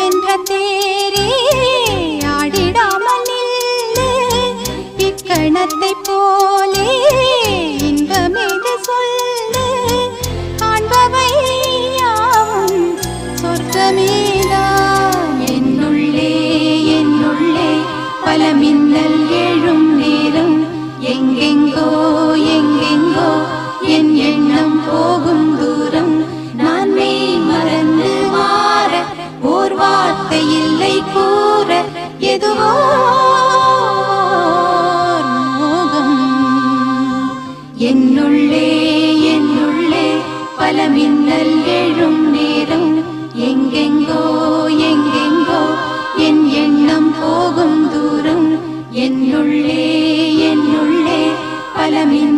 என்ற தேரே ஆடிடாமல் நில்லு இக்கணத்தை போலே இன்பமேது சொல்லு காண்பவை யாவும் சொர்க்கமேதான் என்னுள்ளே என்னுள்ளே பல மின்னல் எழும் நேரம் எங்கெங்கோ எங்கெங்கோ என் எண்ணம் போகும் தூரம் நான் மெய் மறந்து மாற ஓர் வார்த்தை இல்லை கூற எதுவோ மோகம் என்னுள்ளே என்னுள்ளே பல மின்னல் எழும் நேரம் எங்கெங்கோ எங்கெங்கோ என் எண்ணம் போகும் தூரம் என்னுள்ளே என்னுள்ளே பல மின்னல்